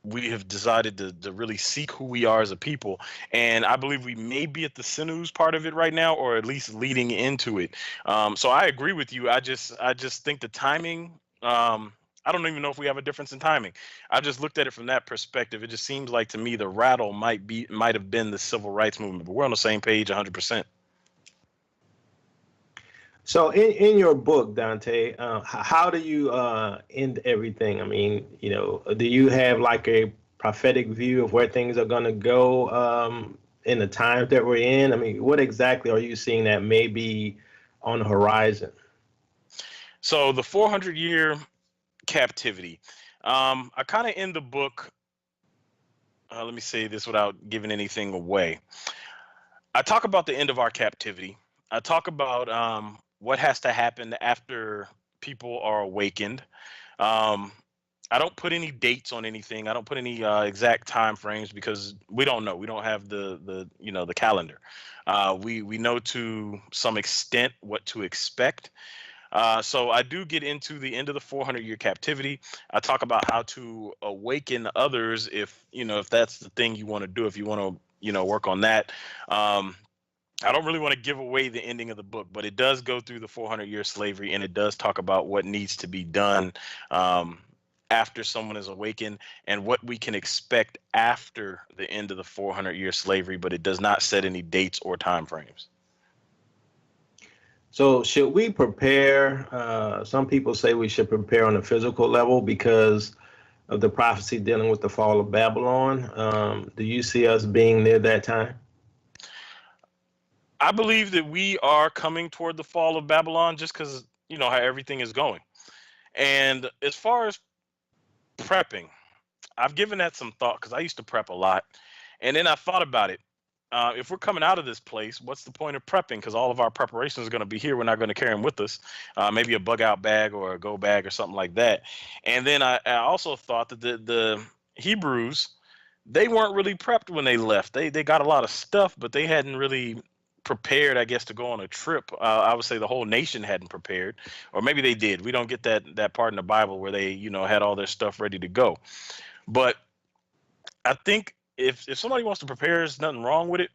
We have decided to really seek who we are as a people. And I believe we may be at the sinews part of it right now, or at least leading into it. So I agree with you. I just think the timing, I don't even know if we have a difference in timing. I just looked at it from that perspective. It just seems like to me the rattle might have been the civil rights movement, but we're on the same page 100%. So in your book, Dante, how do you end everything? I mean, do you have like a prophetic view of where things are going to go in the times that we're in? I mean, what exactly are you seeing that may be on the horizon? So the 400-year captivity. I kind of end the book. Let me say this without giving anything away. I talk about the end of our captivity. I talk about what has to happen after people are awakened. Um, I don't put any dates on anything. I don't put any exact time frames because we don't know. We don't have the calendar. We know to some extent what to expect. So I do get into the end of the 400-year captivity. I talk about how to awaken others if that's the thing you want to do, if you want to work on that. I don't really want to give away the ending of the book, but it does go through the 400-year slavery, and it does talk about what needs to be done after someone is awakened and what we can expect after the end of the 400-year slavery, but it does not set any dates or time frames. So should we prepare? Some people say we should prepare on a physical level because of the prophecy dealing with the fall of Babylon. Do you see us being near that time? I believe that we are coming toward the fall of Babylon just because how everything is going. And as far as prepping, I've given that some thought because I used to prep a lot. And then I thought about it. If we're coming out of this place, what's the point of prepping? Because all of our preparations are going to be here. We're not going to carry them with us. Maybe a bug out bag or a go bag or something like that. And then I also thought that the Hebrews, they weren't really prepped when they left. They got a lot of stuff, but they hadn't really prepared, I guess, to go on a trip. I would say the whole nation hadn't prepared, or maybe they did. We don't get that part in the Bible where they had all their stuff ready to go. But I think if somebody wants to prepare, there's nothing wrong with it.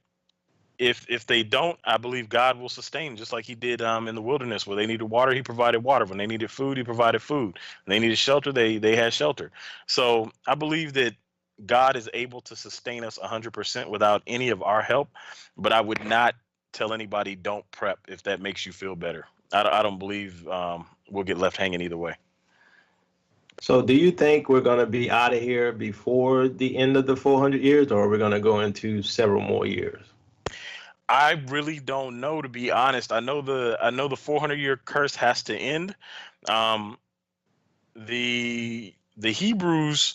If they don't, I believe God will sustain, just like He did in the wilderness, where they needed water, He provided water. When they needed food, He provided food. When they needed shelter, they had shelter. So I believe that God is able to sustain us 100% without any of our help. But I would not tell anybody don't prep if that makes you feel better. I don't believe we'll get left hanging either way. So do you think we're going to be out of here before the end of the 400 years, or are we going to go into several more years? I really don't know, to be honest. I know the 400-year curse has to end. The Hebrews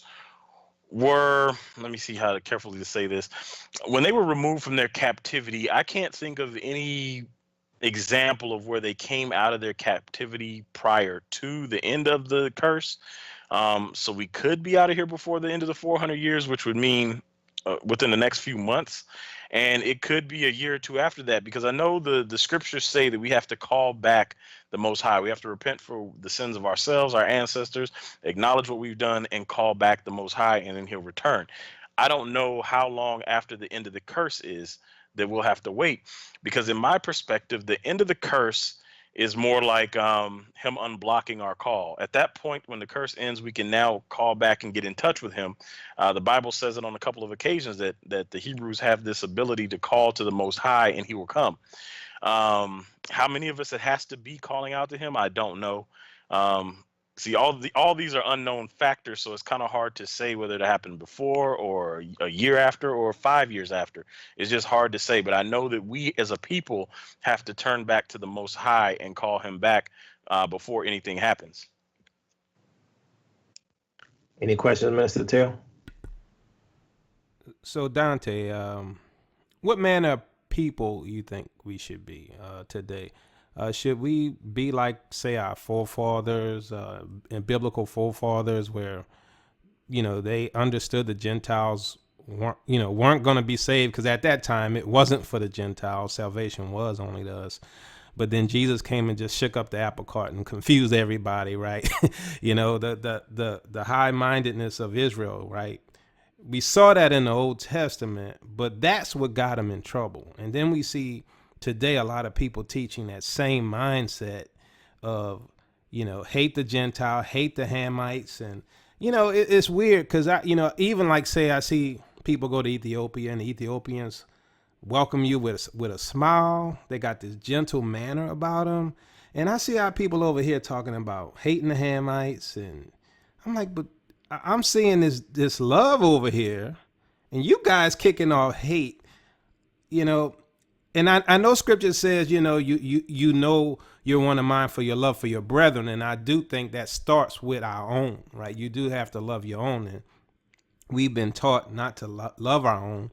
were, let me see how carefully to say this. When they were removed from their captivity, I can't think of any example of where they came out of their captivity prior to the end of the curse. So we could be out of here before the end of the 400 years, which would mean within the next few months. And it could be a year or two after that, because I know the scriptures say that we have to call back the Most High. We have to repent for the sins of ourselves, our ancestors, acknowledge what we've done, and call back the Most High, and then He'll return. I don't know how long after the end of the curse is that we'll have to wait, because in my perspective, the end of the curse is more like him unblocking our call. At that point, when the curse ends, we can now call back and get in touch with him. The Bible says it on a couple of occasions that the Hebrews have this ability to call to the Most High and he will come. How many of us it has to be calling out to him, I don't know. See, all these are unknown factors, so it's kind of hard to say whether it happened before or a year after or 5 years after. It's just hard to say, but I know that we as a people have to turn back to the Most High and call him back before anything happens. Any questions, Minister Teotw? So Dante, what manner of people you think we should be today? Should we be like, say, our forefathers and biblical forefathers, where they understood the Gentiles weren't going to be saved, because at that time it wasn't for the Gentiles. Salvation was only to us. But then Jesus came and just shook up the apple cart and confused everybody, right? The high-mindedness of Israel, right? We saw that in the Old Testament, but that's what got them in trouble. And then we see today a lot of people teaching that same mindset of, hate the Gentile, hate the Hamites. And, it's weird because, even like, say, I see people go to Ethiopia and the Ethiopians welcome you with a smile. They got this gentle manner about them. And I see our people over here talking about hating the Hamites. And I'm like, but I'm seeing this love over here, and you guys kicking off hate, and I know scripture says, you know you're one of mine for your love for your brethren. And I do think that starts with our own, right? You do have to love your own. And we've been taught not to love our own.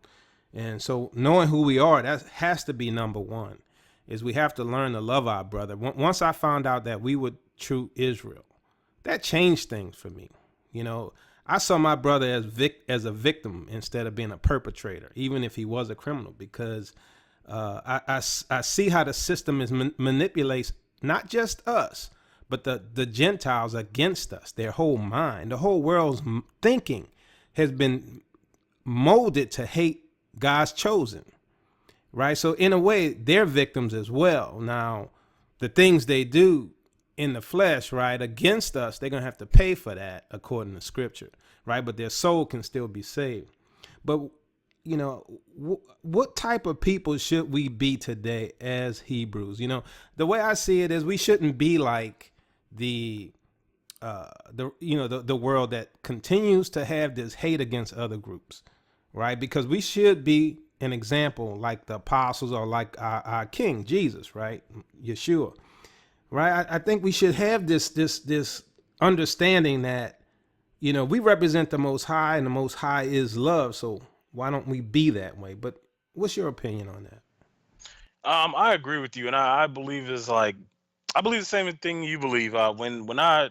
And so knowing who we are, that has to be number one, is we have to learn to love our brother. Once I found out that we were true Israel, that changed things for me. I saw my brother as a victim instead of being a perpetrator, even if he was a criminal, because I see how the system manipulates not just us, but the Gentiles against us. Their whole mind, the whole world's thinking has been molded to hate God's chosen, right? So in a way, they're victims as well. Now, the things they do in the flesh, right, against us, they're going to have to pay for that according to scripture, right? But their soul can still be saved. But, what type of people should we be today as Hebrews? The way I see it is we shouldn't be like the world that continues to have this hate against other groups, right? Because we should be an example like the apostles, or like our King Jesus, right? Yeshua. Right, I think we should have this understanding that, we represent the Most High, and the Most High is love. So why don't we be that way? But what's your opinion on that? I agree with you, and I believe I believe the same thing you believe. When I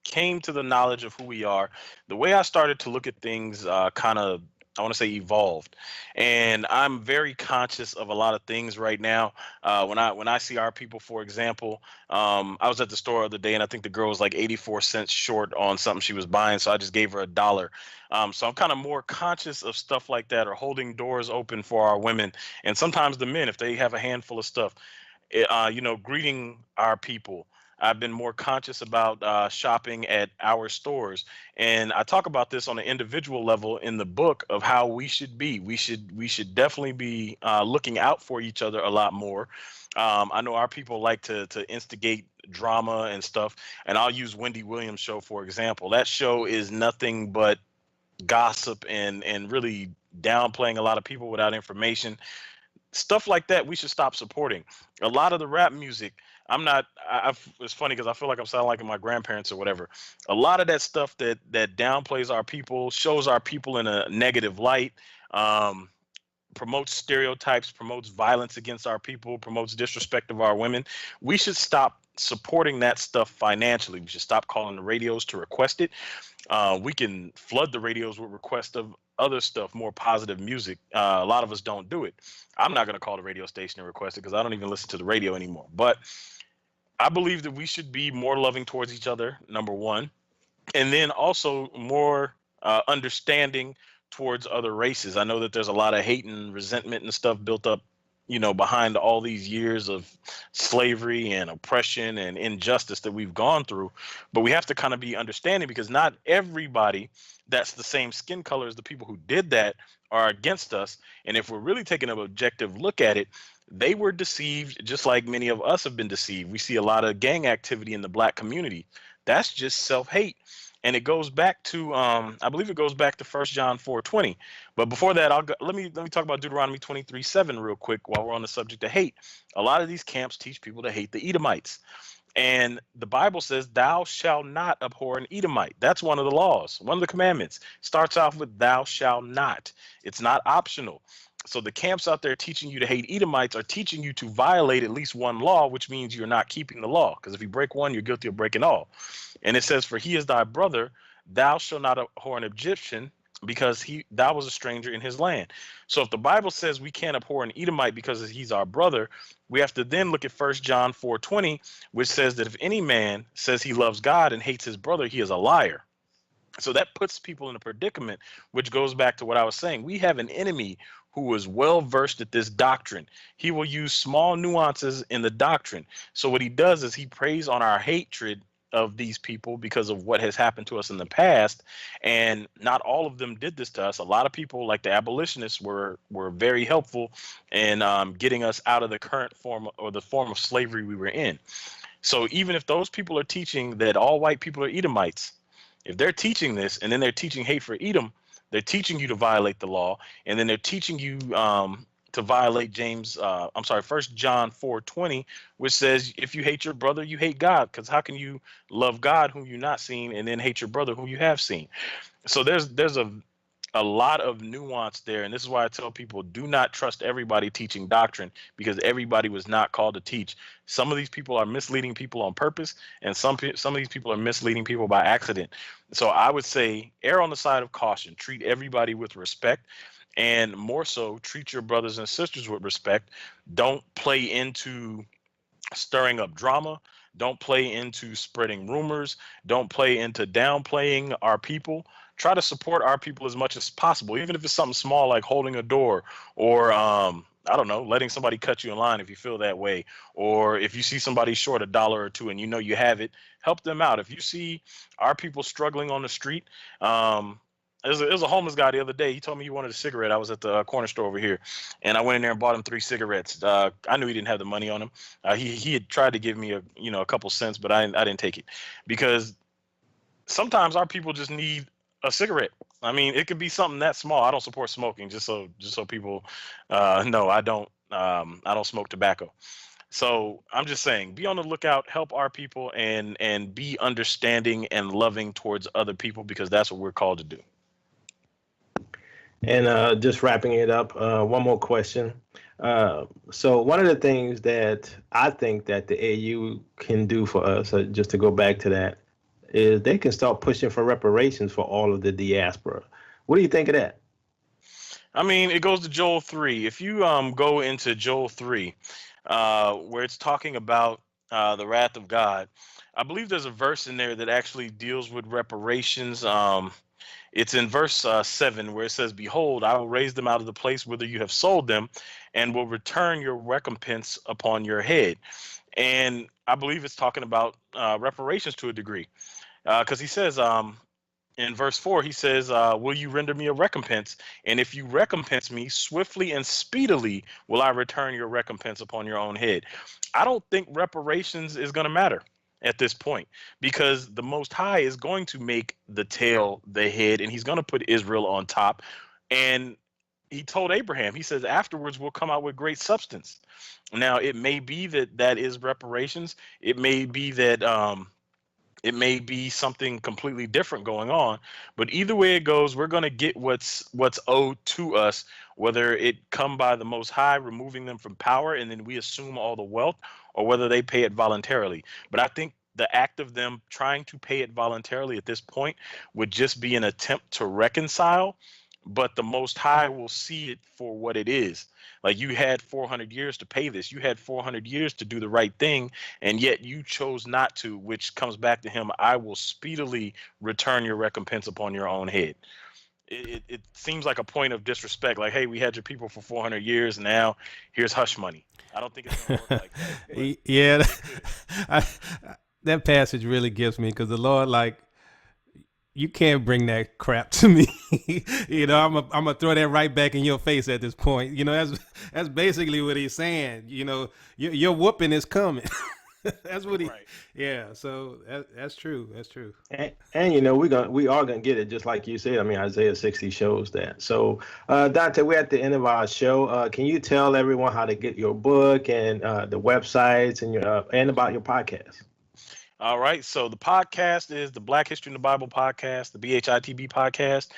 came to the knowledge of who we are, the way I started to look at things kind of, I want to say, evolved. And I'm very conscious of a lot of things right now. When I see our people, for example, I was at the store the other day, and I think the girl was like 84 cents short on something she was buying, so I just gave her $1. So I'm kind of more conscious of stuff like that, or holding doors open for our women, and sometimes the men, if they have a handful of stuff, greeting our people. I've been more conscious about shopping at our stores, and I talk about this on an individual level in the book of how we should be. We should definitely be looking out for each other a lot more. I know our people like to instigate drama and stuff, and I'll use Wendy Williams' show for example. That show is nothing but gossip and really downplaying a lot of people without information. Stuff like that we should stop supporting. A lot of the rap music, it's funny because I feel like I'm sounding like my grandparents or whatever. A lot of that stuff that downplays our people, shows our people in a negative light, promotes stereotypes, promotes violence against our people, promotes disrespect of our women. We should stop supporting that stuff financially. We should stop calling the radios to request it. We can flood the radios with requests of other stuff, more positive music. A lot of us don't do it. I'm not going to call the radio station and request it because I don't even listen to the radio anymore. But I believe that we should be more loving towards each other, number one, and then also more understanding towards other races. I know that there's a lot of hate and resentment and stuff built up behind all these years of slavery and oppression and injustice that we've gone through. But we have to kind of be understanding, because not everybody that's the same skin color as the people who did that are against us. And if we're really taking an objective look at it, they were deceived just like many of us have been deceived. We see a lot of gang activity in the black community. That's just self-hate. And it goes back to, I believe it goes back to 1 John 4:20. But before that, let me talk about Deuteronomy 23:7 real quick while we're on the subject of hate. A lot of these camps teach people to hate the Edomites. And the Bible says, thou shalt not abhor an Edomite. That's one of the laws. One of the commandments starts off with thou shalt not. It's not optional. So the camps out there teaching you to hate Edomites are teaching you to violate at least one law, which means you're not keeping the law. Because if you break one, you're guilty of breaking all. And it says, for he is thy brother, thou shalt not abhor an Egyptian, because thou was a stranger in his land. So if the Bible says we can't abhor an Edomite because he's our brother, we have to then look at 1 John 4:20, which says that if any man says he loves God and hates his brother, he is a liar. So that puts people in a predicament, which goes back to what I was saying. We have an enemy who is well versed at this doctrine. He will use small nuances in the doctrine. So what he does is he preys on our hatred of these people because of what has happened to us in the past. And not all of them did this to us. A lot of people, like the abolitionists, were very helpful in getting us out of the current form, or the form of slavery we were in. So even if those people are teaching that all white people are Edomites, if they're teaching this and then they're teaching hate for Edom, they're teaching you to violate the law, and then they're teaching you to violate 1 John 4:20, which says if you hate your brother, you hate God. Because how can you love God whom you've not seen and then hate your brother whom you have seen? So there's a lot of nuance there, and this is why I tell people, do not trust everybody teaching doctrine, because everybody was not called to teach. Some of these people are misleading people on purpose, and some of these people are misleading people by accident. So I would say err on the side of caution. Treat everybody with respect, and more so, treat your brothers and sisters with respect. Don't play into stirring up drama. Don't play into spreading rumors. Don't play into downplaying our people. Try to support our people as much as possible, even if it's something small like holding a door, or I don't know, letting somebody cut you in line if you feel that way, or if you see somebody short $1 or $2 and you know you have it, help them out. If you see our people struggling on the street, there's a homeless guy the other day. He told me he wanted a cigarette. I was at the corner store over here, and I went in there and bought him 3 cigarettes. I knew he didn't have the money on him. He had tried to give me a couple cents, but I didn't take it, because sometimes our people just need a cigarette. I mean, it could be something that small. I don't support smoking, just so people know. I don't smoke tobacco. So I'm just saying, be on the lookout, help our people, and be understanding and loving towards other people, because that's what we're called to do. And just wrapping it up, one more question. So one of the things that I think that the AU can do for us, just to go back to that, is they can start pushing for reparations for all of the diaspora. What do you think of that? I mean, it goes to Joel 3. If you go into Joel 3, where it's talking about the wrath of God, I believe there's a verse in there that actually deals with reparations. It's in verse 7, where it says, behold, I will raise them out of the place whither you have sold them, and will return your recompense upon your head. And I believe it's talking about reparations to a degree, because he says in verse 4, he says, will you render me a recompense? And if you recompense me, swiftly and speedily will I return your recompense upon your own head. I don't think reparations is going to matter at this point, because the Most High is going to make the tail the head, and he's going to put Israel on top. And he told Abraham, he says, afterwards we'll come out with great substance. Now, it may be that is reparations. It may be that it may be something completely different going on, but either way it goes, we're going to get what's owed to us, whether it come by the Most High removing them from power and then we assume all the wealth, or whether they pay it voluntarily. But I think the act of them trying to pay it voluntarily at this point would just be an attempt to reconcile, but the Most High will see it for what it is. Like, you had 400 years to pay this. You had 400 years to do the right thing, and yet you chose not to, which comes back to him. I will speedily return your recompense upon your own head. it seems like a point of disrespect. Like, hey, we had your people for 400 years, and now here's hush money. I don't think it's gonna work like that. But Yeah, I, that passage really gets me because the Lord, like, you can't bring that crap to me. I'm gonna throw that right back in your face at this point. That's basically what he's saying. Your whooping is coming. That's what he. right. Yeah. So that's true. That's true. And we are gonna get it just like you said. I mean, Isaiah 60 shows that. So Dante, we're at the end of our show. Can you tell everyone how to get your book and the websites and your and about your podcast? All right. So the podcast is the Black History in the Bible podcast, the BHITB podcast.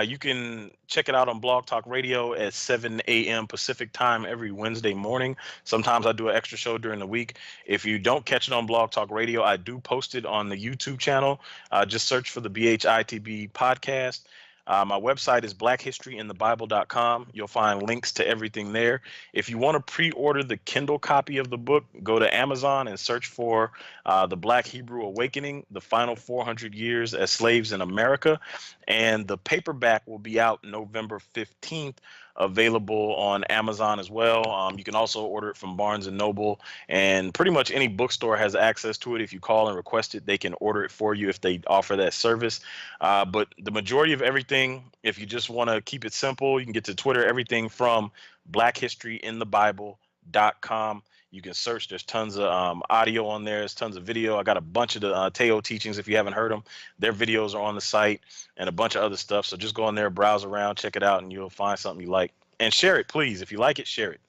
You can check it out on Blog Talk Radio at 7 a.m. Pacific time every Wednesday morning. Sometimes I do an extra show during the week. If you don't catch it on Blog Talk Radio, I do post it on the YouTube channel. Just search for the BHITB podcast. My website is blackhistoryinthebible.com. You'll find links to everything there. If you want to pre-order the Kindle copy of the book, go to Amazon and search for The Black Hebrew Awakening, The Final 400 Years as Slaves in America. And the paperback will be out November 15th, available on Amazon as well. You can also order it from Barnes & Noble, and pretty much any bookstore has access to it. If you call and request it, they can order it for you if they offer that service. But the majority of everything, if you just want to keep it simple, you can get to Twitter, everything from blackhistoryinthebible.com. You can search. There's tons of audio on there. There's tons of video. I got a bunch of the Teotw teachings. If you haven't heard them, their videos are on the site, and a bunch of other stuff. So just go on there, browse around, check it out, and you'll find something you like. And share it, please. If you like it, share it.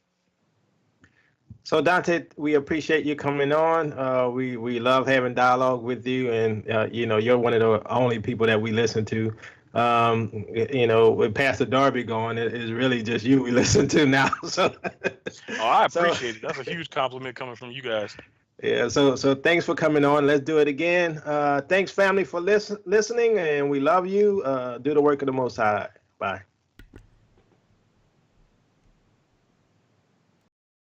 So Dante, we appreciate you coming on. We love having dialogue with you, and you're one of the only people that we listen to. With Pastor Darby going, it is really just you we listen to now. So, I appreciate it. That's a huge compliment coming from you guys. Yeah. So thanks for coming on. Let's do it again. Thanks, family, for listening, and we love you. Do the work of the Most High. Bye.